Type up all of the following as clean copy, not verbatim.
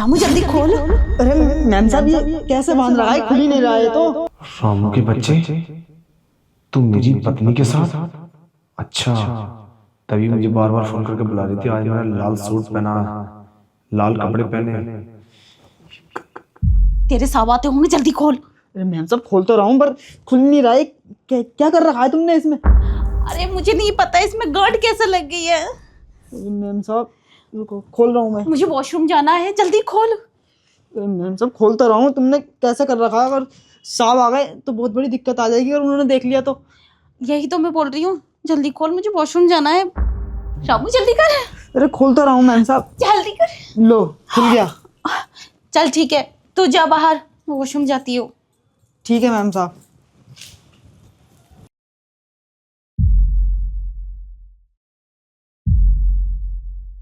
शामू जल्दी खोल। अरे मैम साहब ये कैसे बांध रहा है, खुल ही नहीं रहा है तो। रामू के बच्चे, तुम मेरी पत्नी के साथ? अच्छा, तभी मुझे बार बार फोन करके बुला रही थी। आज मैंने लाल सूट पहना, लाल कपड़े पहने। तेरे साहब आते होंगे, जल्दी खोल। अरे मैम साहब खोल तो रहा हूँ पर खुल नहीं रहा है। क्या कर रखा है तुमने इसमें? अरे मुझे नहीं पता इसमें गार्ड कैसे लग गई है। मैम साहब रुको, खोल रहा हूँ मैं। मुझे वॉशरूम जाना है, जल्दी खोल। मैम साहब खोल तो रहा हूँ, तुमने कैसे कर रखा है? अगर साहब आ गए तो बहुत बड़ी दिक्कत आ जाएगी, अगर उन्होंने देख लिया तो। यही तो मैं बोल रही हूँ, जल्दी खोल, मुझे वॉशरूम जाना है। शामू जल्दी कर। अरे खोल तो रहा हूँ मैम साहब। जल्दी कर। लो खुल गया। चल ठीक है, तू जा बाहर, मैं वॉशरूम जाती हूँ। ठीक है मैम साहब।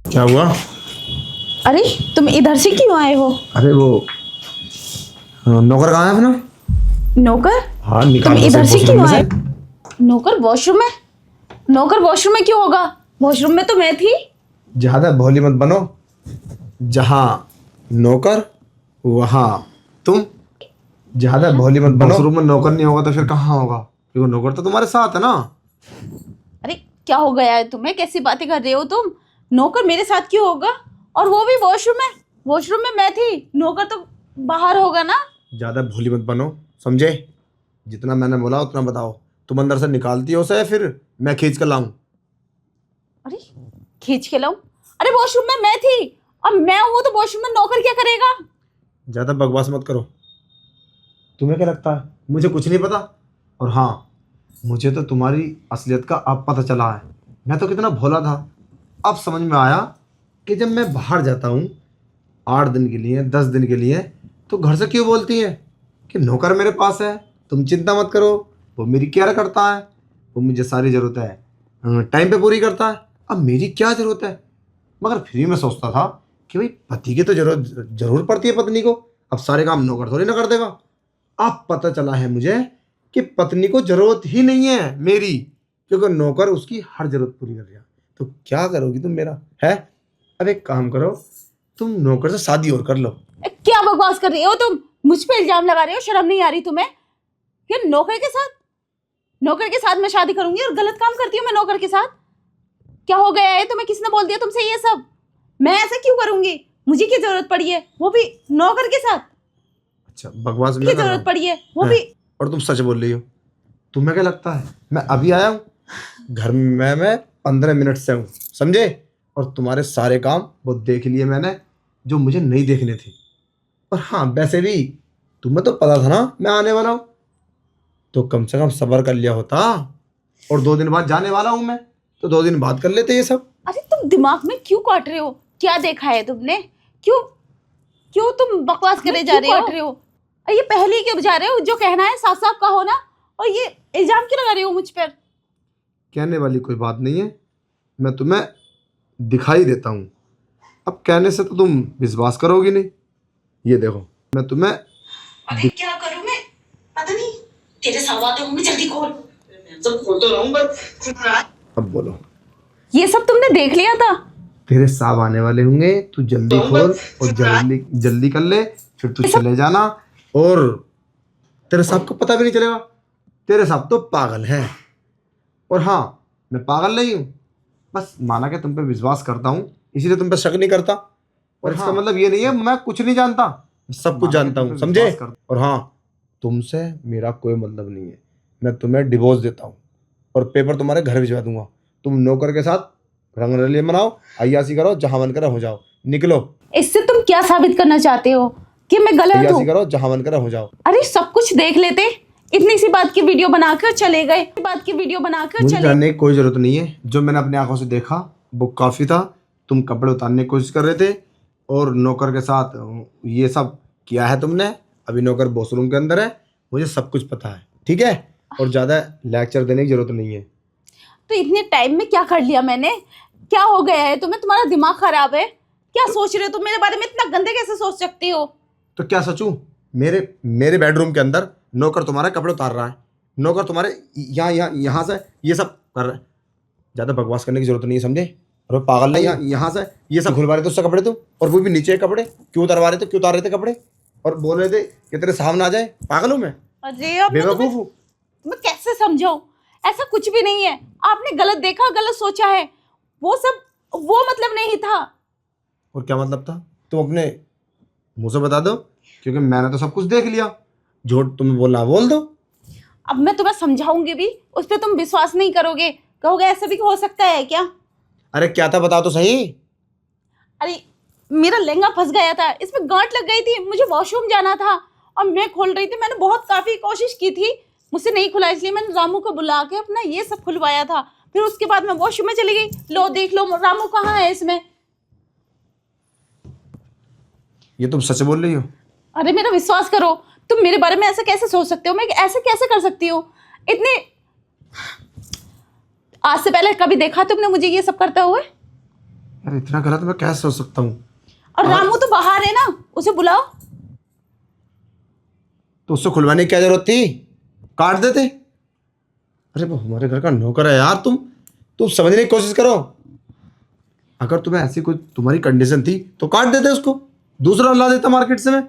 क्या हुआ? अरे तुम इधर से क्यों आए हो? अरे वो नौकर कहाँ है अपना? नौकर? हाँ निकाल तुम इधर से क्यों आए? से। नौकर वॉशरूम में? नौकर वॉशरूम में क्यों होगा? वॉशरूम में तो मैं थी। ज्यादा भोली मत बनो। जहाँ नौकर वहाँ तुम। ज्यादा भोली मत बनो। वॉशरूम में नौकर नहीं होगा तो फिर कहाँ होगा? क्योंकि नौकर तो तुम्हारे साथ है ना। अरे क्या हो गया है तुम्हें, कैसी बातें कर रहे हो तुम? नौकर मेरे साथ क्यों होगा, और वो भी वॉशरूम में? वॉशरूम में मैं थी, नौकर तो बाहर होगा ना। ज्यादा भोली मत बनो, समझे? जितना मैंने बोला उतना बताओ। तुम अंदर से निकालती हो उसे या फिर मैं खींच कर लाऊं? अरे खींच के लाऊं? अरे वॉशरूम में मैं थी, अब मैं हूं तो वॉशरूम में नौकर क्या करेगा? ज्यादा बकवास मत करो। तुम्हें क्या लगता है मुझे कुछ नहीं पता? और हाँ, मुझे तो तुम्हारी असलियत का अब पता चला है। मैं तो कितना भोला था, अब समझ में आया कि जब मैं बाहर जाता हूँ 8 दिन के लिए, 10 दिन के लिए, तो घर से क्यों बोलती है कि नौकर मेरे पास है, तुम चिंता मत करो, वो मेरी केयर करता है, वो मुझे सारी ज़रूरत है टाइम पे पूरी करता है। अब मेरी क्या ज़रूरत है? मगर फिर भी मैं सोचता था कि भाई पति की तो जरूर पड़ती है पत्नी को, अब सारे काम नौकर थोड़ी ना कर देगा। अब पता चला है मुझे कि पत्नी को ज़रूरत ही नहीं है मेरी, क्योंकि नौकर उसकी हर ज़रूरत पूरी कर दिया। तो क्या करोगी तुम मेरा है? अब एक काम करो, तुम नौकर से शादी और कर लो। क्या बकवास कर रहे हो तुम? मुझ पे इल्जाम लगा रहे हो, शर्म नहीं आ रही तुम्हें? ये नौकर के साथ मैं शादी करूंगी और गलत काम करती हूँ मैं नौकर के साथ? क्या हो गया है तुम्हें? किसने बोल दिया तुमसे ये सब? मैं ऐसा क्यों करूंगी? मुझे क्या जरूरत पड़ी है, वो भी नौकर के साथ? अच्छा बकवास की जरूरत पड़ी है वो भी? और तुम सच बोल रही हो? तुम्हें क्या लगता है मैं अभी आया हूँ? घर में मैं 15 मिनट से हूँ, समझे? और तुम्हारे सारे काम वो देख लिए मैंने जो मुझे नहीं देखने थे। और हाँ वैसे भी तुम्हें तो पता था ना मैं आने वाला हूँ, तो कम से कम सब्र कर लिया होता। और 2 दिन बाद जाने वाला हूँ मैं, तो 2 दिन बाद कर लेते ये सब। अरे तुम दिमाग में क्यों काट रहे हो? क्या देखा है तुमने? क्यों तुम बकवास करे जा रहे हो? अरे ये पहले ही क्यों जा रहे हो? जो कहना है साफ साफ कहो ना, और ये इल्जाम क्यों लगा रहे हो मुझ पर? कहने वाली कोई बात नहीं है, मैं तुम्हें दिखाई देता हूँ। अब कहने से तो तुम विश्वास करोगी नहीं। ये देखो मैं तुम्हें अभी क्या करूं मैं, पता नहीं। तेरे साहब आते होंगे, जल्दी खोल। सब खोल तो रहा हूँ पर। अब बोलो। ये सब तुमने देख लिया था? तेरे साहब आने वाले होंगे, तू जल्दी खोल और जल्दी कर ले, फिर तू चले जाना। और तेरे साहब को पता भी नहीं चलेगा। तेरे साहब तो पागल है। और हाँ मैं पागल नहीं हूँ, बस माना कि तुम पे विश्वास करता हूँ, इसीलिए तुम पे शक नहीं करता। और इसका मतलब ये नहीं है मैं कुछ नहीं जानता, सब कुछ जानता हूँ, समझे? और हाँ तुमसे मेरा कोई मतलब नहीं है, मैं तुम्हें डिवोर्स देता हूँ और पेपर तुम्हारे घर भिजवा दूंगा। तुम नौकर के साथ रंगरलियां मनाओ, अय्यासी करो, जहां मन करे हो जाओ, निकलो। इससे तुम क्या साबित करना चाहते हो कि मैं गलत हूँ? अय्यासी करो, जहां मन करे हो जाओ। अरे सब कुछ देख लेते, इतनी सी बात की वीडियो बनाकर चले गए। मुझे जानने की कोई जरूरत नहीं है, जो मैंने अपनी आंखों से देखा वो काफी था। तुम कपड़े उतारने की कोशिश कर रहे थे और नौकर के साथ ये सब किया है तुमने। अभी नौकर वॉशरूम के अंदर है, मुझे सब कुछ पता है, ठीक है? और ज्यादा लेक्चर देने की जरूरत नहीं है। तो इतने टाइम में क्या कर लिया मैंने? क्या हो गया है तुम्हें? तुम्हारा दिमाग खराब है? क्या सोच रहे हो तुम मेरे बारे में? इतना गंदे कैसे सोच सकती हो? तो क्या सोचूं? मेरे बेडरूम के अंदर नौकर तुम्हारे कपड़े उतार रहा है, नौकर तुम्हारे यहाँ से ये सब कर रहा है। ज्यादा बकवास करने की जरूरत नहीं है, समझे? अरे पागल नहीं, यहाँ से ये सब खुलवा रहे थे उससे कपड़े तुम, और वो भी नीचे के कपड़े क्यों उतारवा रहे थे, क्यों उतार रहे थे कपड़े, और बोल रहे थे कि तेरे सामने आ जाए। पागल हूँ मैं, अरे अब बेवकूफ हूँ। मैं कैसे समझाऊं? ऐसा कुछ भी नहीं है, आपने गलत देखा, गलत सोचा है, वो सब वो मतलब नहीं था। और क्या मतलब था? तुम अपने मुंह से बता दो, क्योंकि मैंने तो सब कुछ देख लिया। झूठ तुम्हें बोलना बोल दो। अब मैं तुम्हें समझाऊंगी भी, उस पर तुम विश्वास नहीं करोगे, कहोगे ऐसा भी हो सकता है क्या? अरे क्या था बताओ तो सही। अरे मेरा लहंगा फंस गया था, इसमें गांठ लग गई थी, मुझे वॉशरूम जाना था और मैं खोल रही थी। मैंने बहुत काफी कोशिश की थी, मुझसे नहीं खुला, इसलिए मैंने रामू को बुला के अपना ये सब खुलवाया था। फिर उसके बाद मैं वॉशरूम में चली गई, लो देख लो रामू कहाँ है इसमें। ये तुम सच बोल रही हो? अरे मेरा विश्वास करो, तुम मेरे बारे में ऐसा कैसे सोच सकते हो? मैं ऐसे कैसे कर सकती हूँ? इतने आज से पहले कभी देखा तुमने मुझे ये सब करते हुए? यार इतना गलत मैं कैसे सोच सकता हूँ? और रामू तो बाहर है ना, उसे बुलाओ। तो उससे खुलवाने की क्या जरूरत थी? काट देते। अरे वो हमारे घर का नौकर है यार। तुम समझने की कोशिश करो। अगर तुम्हें ऐसी कोई तुम्हारी कंडीशन थी तो काट देते उसको, दूसरा ला देता मार्केट से। मैं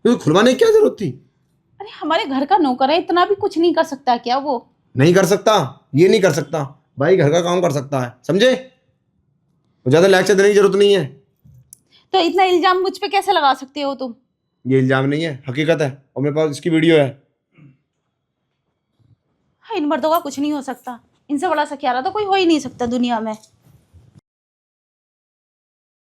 तो खुलवाने की क्या जरूरत थी? अरे हमारे घर का नौकर है, इतना भी कुछ नहीं कर सकता क्या वो? नहीं कर सकता, ये नहीं कर सकता भाई, घर का काम कर सकता है, समझे? तो ज्यादा लेक्चर देने की जरूरत नहीं है। तो इतना इल्जाम मुझ पे कैसे लगा सकते हो तुम? ये इल्जाम नहीं है, हकीकत है, और मेरे पास इसकी वीडियो है। हाँ, इन मर्दों का कुछ नहीं हो सकता, इनसे बड़ा सख्यारा तो कोई हो ही नहीं सकता दुनिया में।